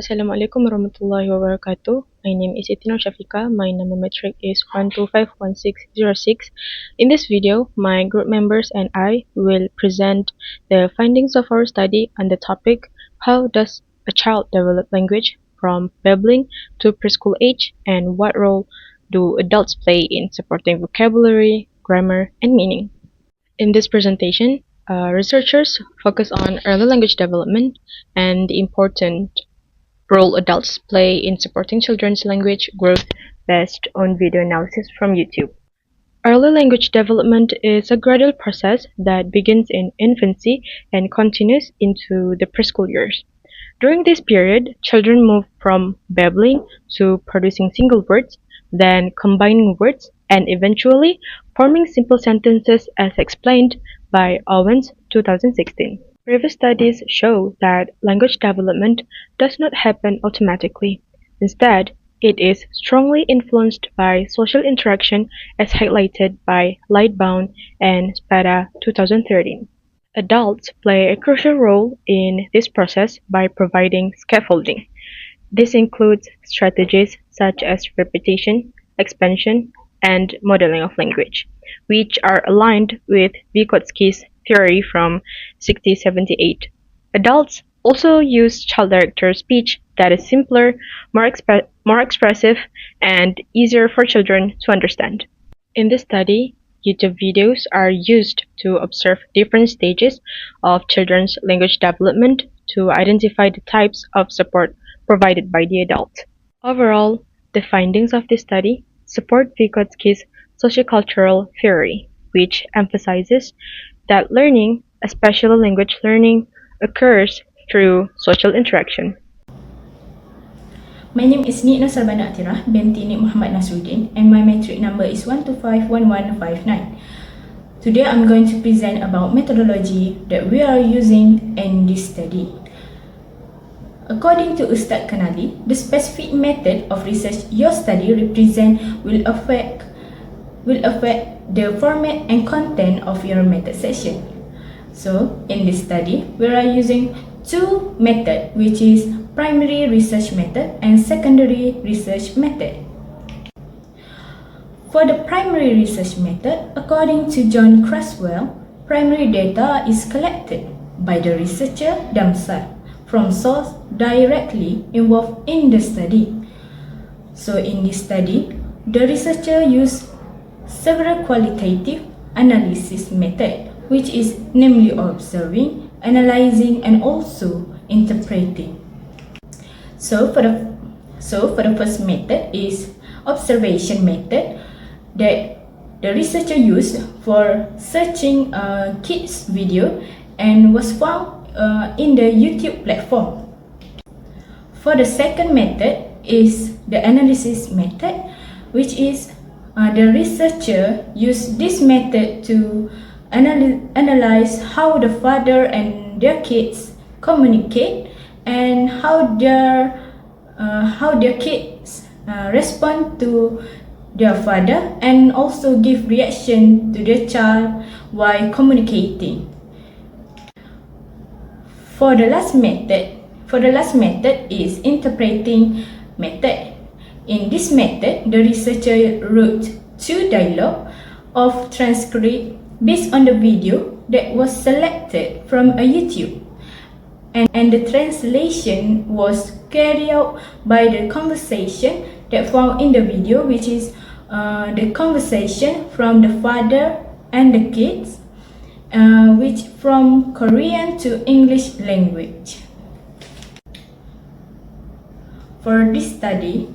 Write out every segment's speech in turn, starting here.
Assalamualaikum warahmatullahi wabarakatuh. My name is Itina Shafika. My number metric is 1251606. In this video, my group members and I will present the findings of our study on the topic, how does a child develop language from babbling to preschool age, and what role do adults play in supporting vocabulary, grammar, and meaning. In this presentation, researchers focus on early language development and the important role adults play in supporting children's language growth based on video analysis from YouTube. Early language development is a gradual process that begins in infancy and continues into the preschool years. During this period, children move from babbling to producing single words, then combining words, and eventually forming simple sentences as explained by Owens 2016. Previous studies show that language development does not happen automatically. Instead, it is strongly influenced by social interaction as highlighted by Lightbound and Spada 2013. Adults play a crucial role in this process by providing scaffolding. This includes strategies such as repetition, expansion, and modeling of language, which are aligned with Vygotski's theory from 1678. Adults also use child-directed speech that is simpler, more expressive, and easier for children to understand. In this study, YouTube videos are used to observe different stages of children's language development to identify the types of support provided by the adult. Overall, the findings of this study support Vygotski's sociocultural theory, which emphasizes that learning, especially language learning, occurs through social interaction. My name is Nina Sarbana Atira binti Nik Muhammad Nasruddin, and my metric number is 1251159. Today I'm going to present about methodology that we are using in this study. According to Ustad Kanali, the specific method of research your study represent will affect the format and content of your method session. So, in this study, we are using two methods, which is primary research method and secondary research method. For the primary research method, according to John Creswell, primary data is collected by the researcher themselves from source directly involved in the study. So in this study, the researcher used several qualitative analysis methods, which is namely observing, analyzing, and also interpreting. So for the first method is observation method that the researcher used for searching a kids video and was found in the YouTube platform. For the second method is the analysis method, which is the researcher used this method to analyze how the father and their kids communicate and how their kids respond to their father, and also give reaction to their child while communicating. For the last method is interpreting method. In this method, the researcher wrote two dialogue of transcript based on the video that was selected from a YouTube, and the translation was carried out by the conversation that found in the video, which is the conversation from the father and the kids, which from Korean to English language. For this study,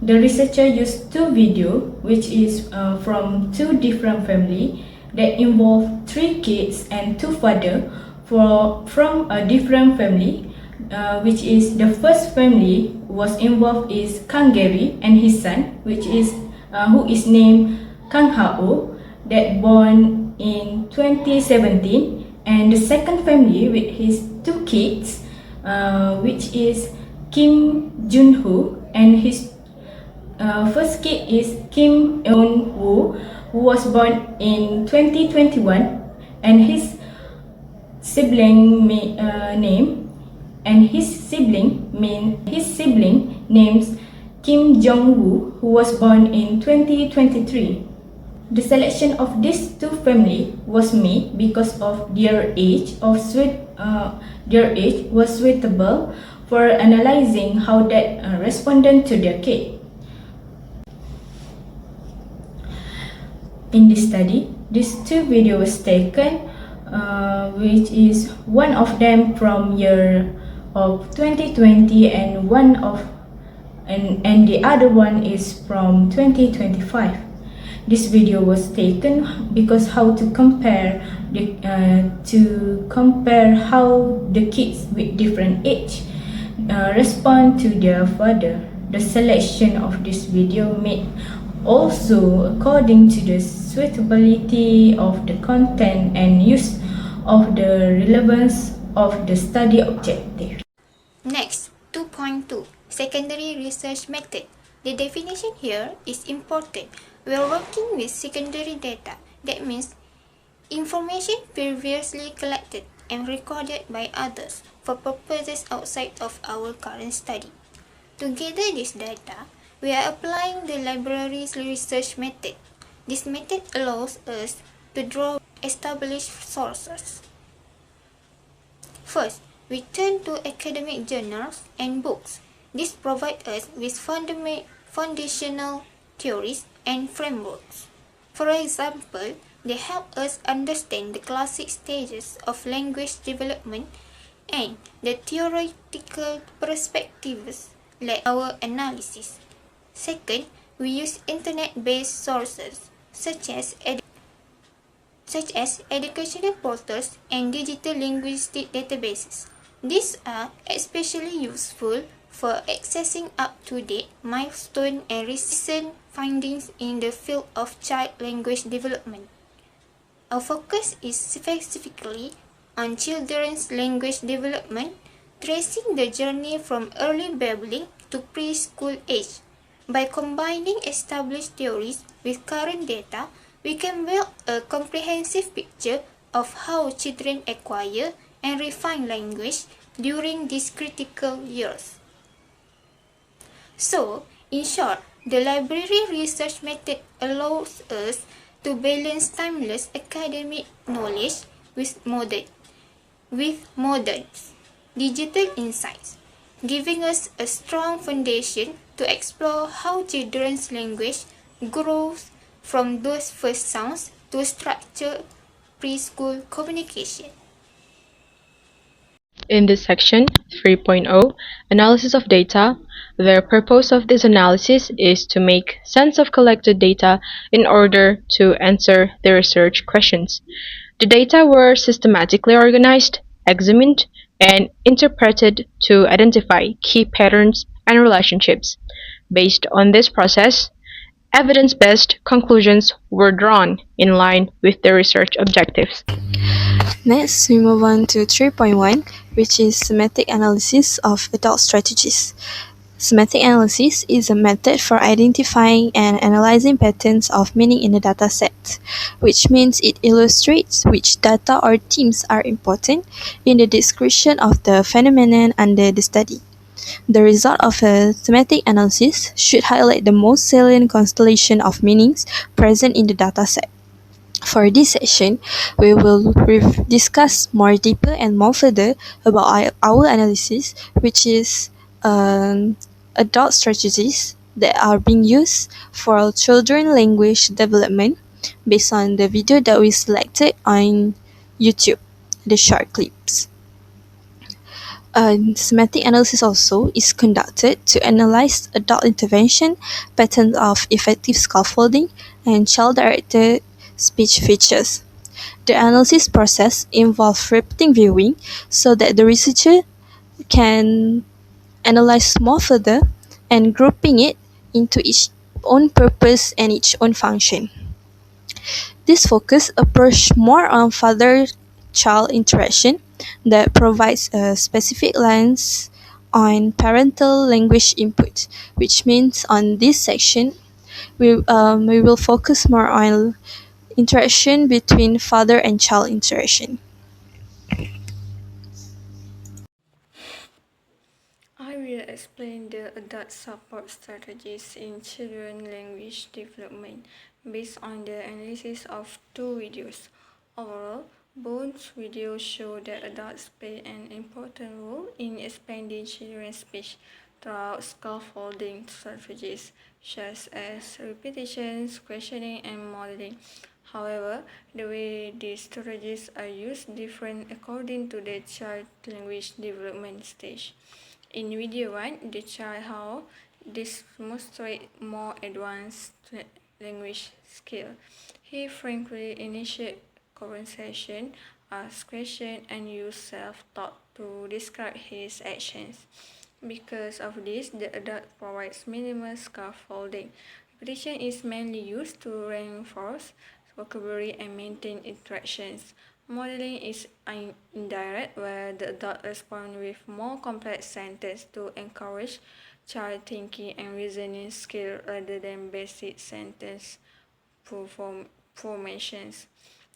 the researcher used two videos, which is from two different families that involve three kids and two fathers from a different family, which is the first family was involved is Kang Gary and his son, which is who is named Kang Hao, that born in 2017, and the second family with his two kids, which is Kim Junho, and his first kid is Kim Eun-woo, who was born in 2021, and his sibling name and his sibling named Kim Jong-woo, who was born in 2023. The selection of these two families was made because of their age was suitable for analyzing how that responded to their kid. In this study, these two videos taken, which is one of them from year of 2020 and the other one is from 2025. This video was taken because how to compare how the kids with different age respond to their father. The selection of this video made also according to the suitability of the content and use of the relevance of the study objective. Next, 2.2 Secondary Research Method. The definition here is important. We are working with secondary data. That means information previously collected and recorded by others for purposes outside of our current study. To gather this data, we are applying the library's research method. This method allows us to draw established sources. First, we turn to academic journals and books. This provides us with foundational theories and frameworks. For example, they help us understand the classic stages of language development and the theoretical perspectives like our analysis. Second, we use internet-based sources such as educational portals and digital linguistic databases. These are especially useful for accessing up-to-date milestones and recent findings in the field of child language development. Our focus is specifically on children's language development, tracing the journey from early babbling to preschool age. By combining established theories with current data, we can build a comprehensive picture of how children acquire and refine language during these critical years. So, in short, the library research method allows us to balance timeless academic knowledge with modern digital insights, giving us a strong foundation to explore how children's language grows from those first sounds to structured preschool communication. In this section, 3.0, Analysis of Data, the purpose of this analysis is to make sense of collected data in order to answer the research questions. The data were systematically organized, examined, and interpreted to identify key patterns and relationships. Based on this process, evidence-based conclusions were drawn in line with the research objectives. Next, we move on to 3.1, which is semantic analysis of adult strategies. Semantic analysis is a method for identifying and analyzing patterns of meaning in a data set, which means it illustrates which data or themes are important in the description of the phenomenon under the study. The result of a semantic analysis should highlight the most salient constellation of meanings present in the data set. For this session, we will discuss more deeper and more further about our analysis, which is adult strategies that are being used for children language development based on the video that we selected on YouTube, the short clips. Semantic analysis also is conducted to analyze adult intervention, patterns of effective scaffolding, and child-directed speech features. The analysis process involves repeating viewing so that the researcher can analyze more further and grouping it into its own purpose and its own function. This focus approach more on father-child interaction that provides a specific lens on parental language input, which means on this section, we will focus more on interaction between father and child interaction. will explain the adult support strategies in children language development based on the analysis of two videos. Overall, both videos show that adults play an important role in expanding children's speech throughout scaffolding strategies such as repetitions, questioning, and modeling. However, the way these strategies are used differ according to the child language development stage. In video 1, the child how demonstrates more advanced language skill. He frankly initiates conversation, asks questions, and uses self-talk to describe his actions. Because of this, the adult provides minimal scaffolding. Repetition is mainly used to reinforce vocabulary and maintain interactions. Modeling is indirect, where the adult responds with more complex sentences to encourage child thinking and reasoning skills rather than basic sentence formations.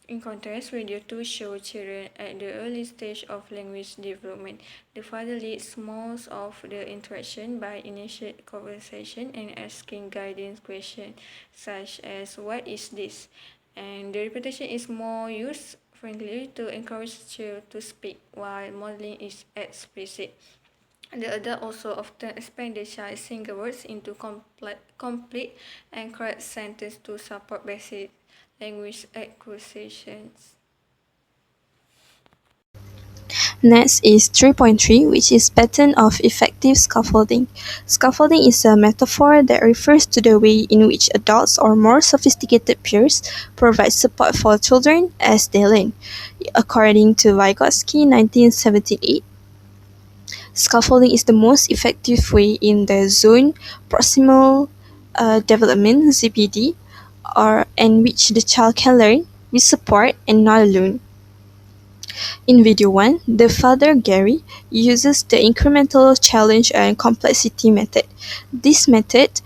In contrast, video 2 shows children at the early stage of language development. The father leads most of the interaction by initiating conversation and asking guidance questions such as "What is this?" And the repetition is more used frequently to encourage children to speak, while modeling is explicit. The adult also often expand the child's single words into complete and correct sentences to support basic language acquisitions. Next is 3.3, which is pattern of effective scaffolding. Scaffolding is a metaphor that refers to the way in which adults or more sophisticated peers provide support for children as they learn. According to Vygotsky, 1978, scaffolding is the most effective way in the zone proximal development (ZPD) or in which the child can learn with support and not alone. In video 1, the father Gary uses the incremental challenge and complexity method. This method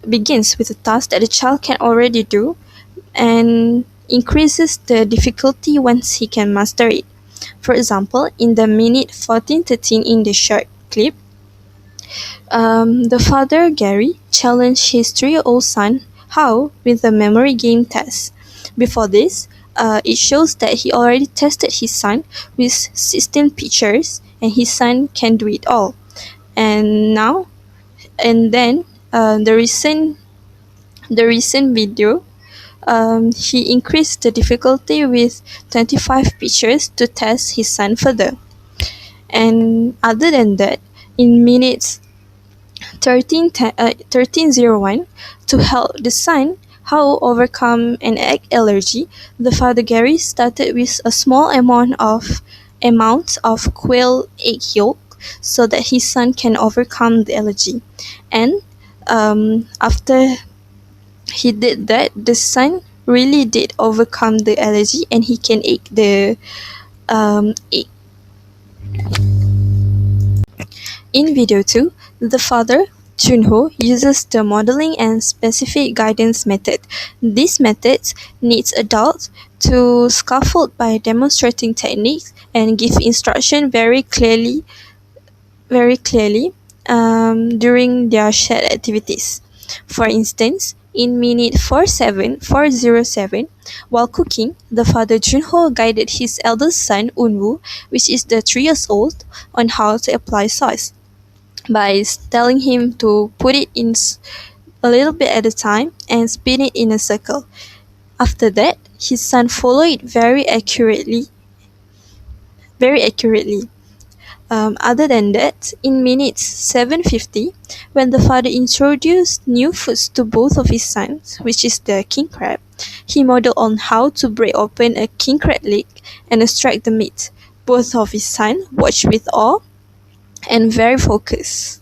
begins with a task that the child can already do and increases the difficulty once he can master it. For example, in the minute 14:13 in the short clip, the father Gary challenged his 3-year-old son How with a memory game test. Before this, it shows that he already tested his son with 16 pictures, and his son can do it all. And now, and then the recent video, he increased the difficulty with 25 pictures to test his son further. And other than that, in minutes 1301, to help the son how overcome an egg allergy, the father Gary started with a small amount of quail egg yolk so that his son can overcome the allergy. And after he did that, the son really did overcome the allergy, and he can eat the egg. In video 2, the father, Junho, uses the modeling and specific guidance method. This method needs adults to scaffold by demonstrating techniques and give instruction very clearly during their shared activities. For instance, in minute 407, while cooking, the father Junho guided his eldest son Unwoo, which is the 3 years old, on how to apply sauce by telling him to put it in a little bit at a time and spin it in a circle. After that, his son followed it very accurately. Other than that, in minutes 7:50, when the father introduced new foods to both of his sons, which is the king crab, he modeled on how to break open a king crab leg and extract the meat. Both of his sons watched with awe and very focused.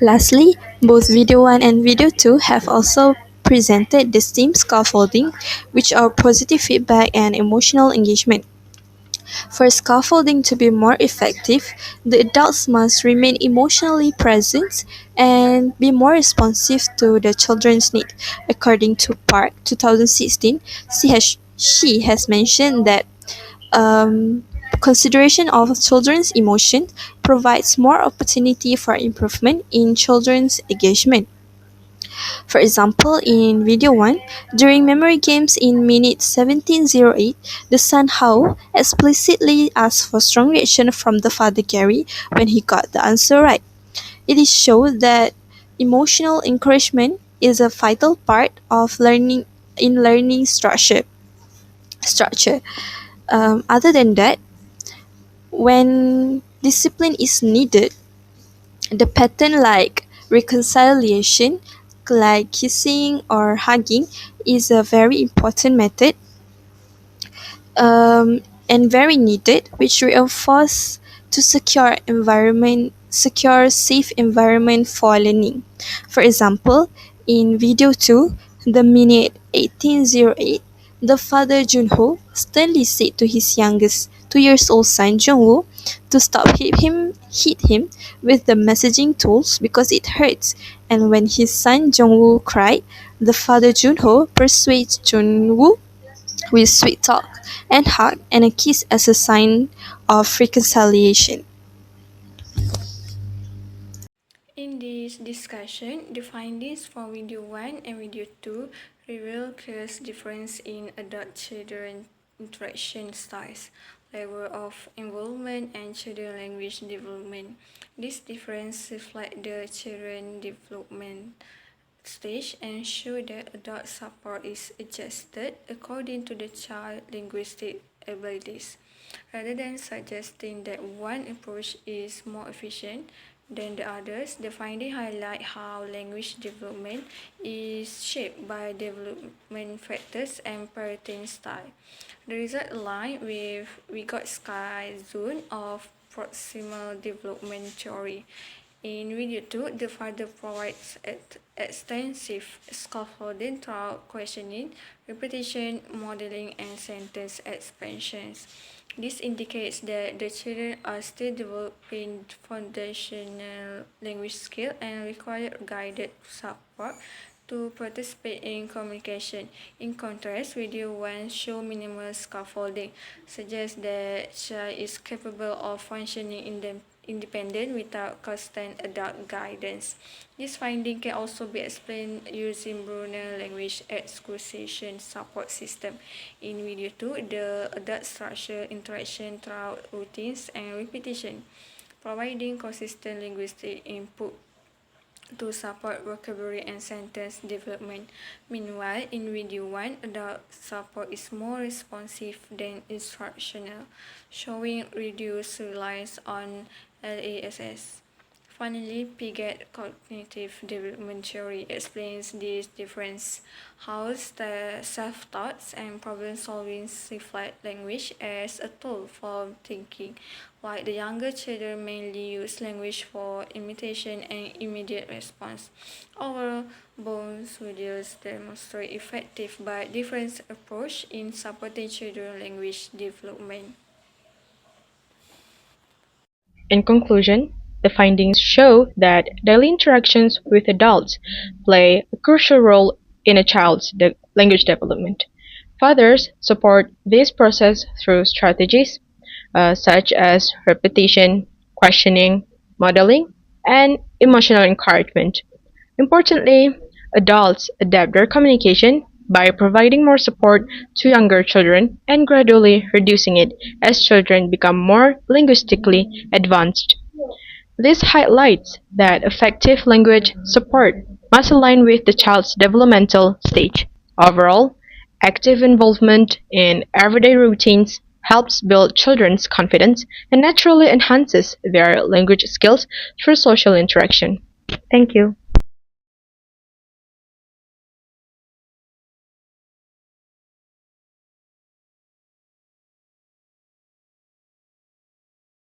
Lastly, both video 1 and video 2 have also presented the same scaffolding, which are positive feedback and emotional engagement. For scaffolding to be more effective, the adults must remain emotionally present and be more responsive to the children's need. According to Park 2016, she has mentioned that Um, Consideration of children's emotion provides more opportunity for improvement in children's engagement. For example, in video 1, during memory games in minute 1708, the son Hao explicitly asked for strong reaction from the father Gary when he got the answer right. It is shown that emotional encouragement is a vital part of learning structure. Other than that, when discipline is needed, the pattern like reconciliation, like kissing or hugging, is a very important method and very needed, which reinforce to secure safe environment for learning. For example, in video 2, the minute 1808, the father Junho sternly said to his youngest 2 years old son Jungwoo to stop hit him with the messaging tools because it hurts. And when his son Jungwoo cried, the father Junho persuades Jungwoo with sweet talk and hug and a kiss as a sign of reconciliation. In this discussion, the findings from video 1 and video 2 reveal clear difference in adult-children interaction styles, level of involvement, and children language development. This difference reflects the children development stage and show that adult support is adjusted according to the child linguistic abilities. Rather than suggesting that one approach is more efficient than the others, the findings highlight how language development is shaped by development factors and parenting style. The result align with Vygotski's zone of proximal development theory. In video 2, the father provides extensive scaffolding through questioning, repetition, modeling, and sentence expansions. This indicates that the children are still developing foundational language skills and require guided support to participate in communication. In contrast, video 1 shows minimal scaffolding, suggests that child is capable of functioning independent without constant adult guidance. This finding can also be explained using Brunel language acquisition support system. In video 2, the adult structure interaction through routines and repetition, providing consistent linguistic input to support vocabulary and sentence development. Meanwhile, in video 1, adult support is more responsive than instructional, showing reduced reliance on LASS. Finally, Piaget cognitive development theory explains this difference, how self-thoughts and problem-solving reflect language as a tool for thinking, while the younger children mainly use language for imitation and immediate response. Overall, both videos demonstrate effective but different approach in supporting children language development. In conclusion, the findings show that daily interactions with adults play a crucial role in a child's language development. Fathers support this process through strategies such as repetition, questioning, modeling, and emotional encouragement. Importantly, adults adapt their communication by providing more support to younger children and gradually reducing it as children become more linguistically advanced. This highlights that effective language support must align with the child's developmental stage. Overall, active involvement in everyday routines helps build children's confidence and naturally enhances their language skills through social interaction. Thank you.